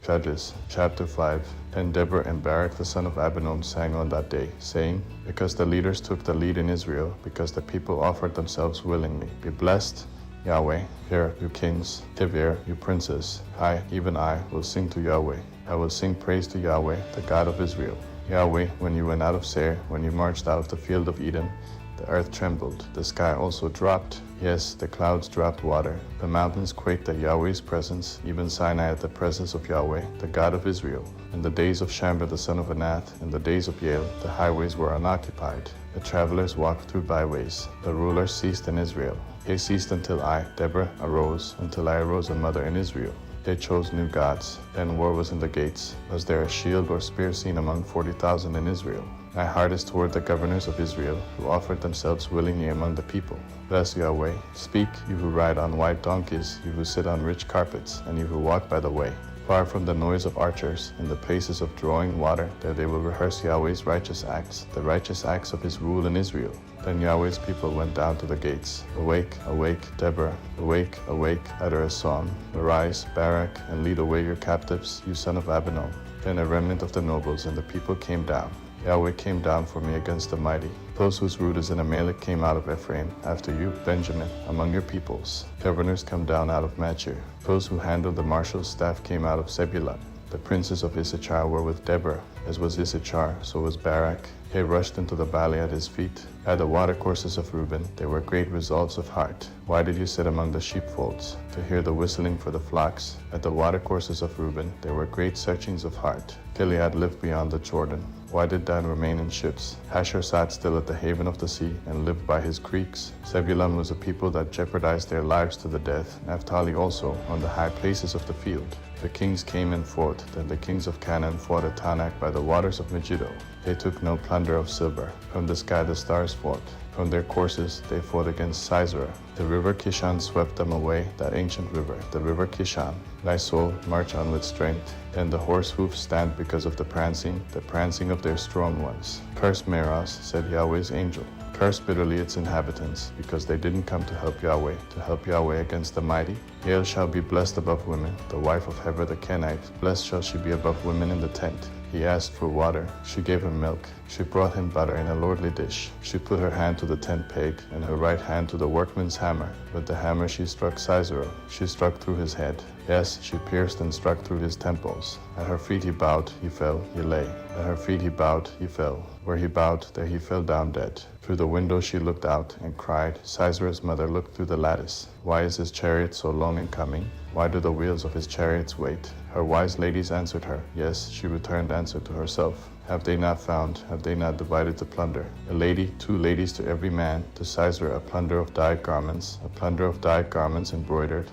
Judges chapter 5. Then Deborah and Barak the son of Abinoam sang on that day, saying, because the leaders took the lead in Israel, because the people offered themselves willingly. Be blessed, Yahweh, hear, you kings, give ear, you princes. I, even I, will sing to Yahweh. I will sing praise to Yahweh, the God of Israel. Yahweh, when you went out of Seir, when you marched out of the field of Eden, the earth trembled, the sky also dropped. Yes, the clouds dropped water. The mountains quaked at Yahweh's presence, even Sinai at the presence of Yahweh, the God of Israel. In the days of Shamgar the son of Anath, in the days of Yael, the highways were unoccupied. The travelers walked through byways. The rulers ceased in Israel. They ceased until I, Deborah, arose, until I arose a mother in Israel. They chose new gods. Then war was in the gates. Was there a shield or spear seen among 40,000 in Israel? My heart is toward the governors of Israel, who offered themselves willingly among the people. Bless Yahweh. Speak, you who ride on white donkeys, you who sit on rich carpets, and you who walk by the way. Far from the noise of archers, in the places of drawing water, there they will rehearse Yahweh's righteous acts, the righteous acts of his rule in Israel. Then Yahweh's people went down to the gates. Awake, awake, Deborah. Awake, awake, utter a song. Arise, Barak, and lead away your captives, you son of Abinoam. Then a remnant of the nobles and the people came down. Yahweh came down for me against the mighty. Those whose root is in Amalek came out of Ephraim. After you, Benjamin, among your peoples. Governors come down out of Machir. Those who handled the marshal's staff came out of Zebulun. The princes of Issachar were with Deborah. As was Issachar, so was Barak. They rushed into the valley at his feet. At the watercourses of Reuben, there were great resolves of heart. Why did you sit among the sheepfolds, to hear the whistling for the flocks? At the watercourses of Reuben, there were great searchings of heart. Gilead lived beyond the Jordan. Why did Dan remain in ships? Asher sat still at the haven of the sea, and lived by his creeks. Zebulun was a people that jeopardized their lives to the death. Naphtali also, on the high places of the field. The kings came and fought. Then the kings of Canaan fought at Tanakh by the waters of Megiddo. They took no plunder of silver. From the sky the stars fought. From their courses they fought against Sisera. The river Kishon swept them away, that ancient river, the river Kishon. Thy soul, march on with strength. Then the horse hoofs stand because of the prancing of their strong ones. Curse Meroz, said Yahweh's angel. Curse bitterly its inhabitants, because they didn't come to help Yahweh against the mighty. Yael shall be blessed above women, the wife of Heber the Kenite. Blessed shall she be above women in the tent. He asked for water. She gave him milk. She brought him butter in a lordly dish. She put her hand to the tent peg, and her right hand to the workman's hammer. With the hammer she struck Sisera. She struck through his head. Yes, she pierced and struck through his temples. At her feet he bowed, he fell, he lay. At her feet he bowed, he fell. Where he bowed, there he fell down dead. Through the window she looked out and cried. Sisera's mother looked through the lattice. Why is his chariot so long in coming? Why do the wheels of his chariots wait? Her wise ladies answered her. Yes, she returned answer to herself. Have they not found? Have they not divided the plunder? A lady, 2 ladies to every man. To Sisera a plunder of dyed garments, a plunder of dyed garments embroidered,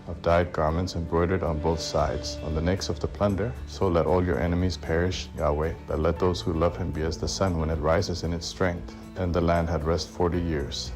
on both sides, on the necks of the plunder. So let all your enemies perish, Yahweh, but let those who love him be as the sun when it rises in its strength. Then the land had rest 40 years.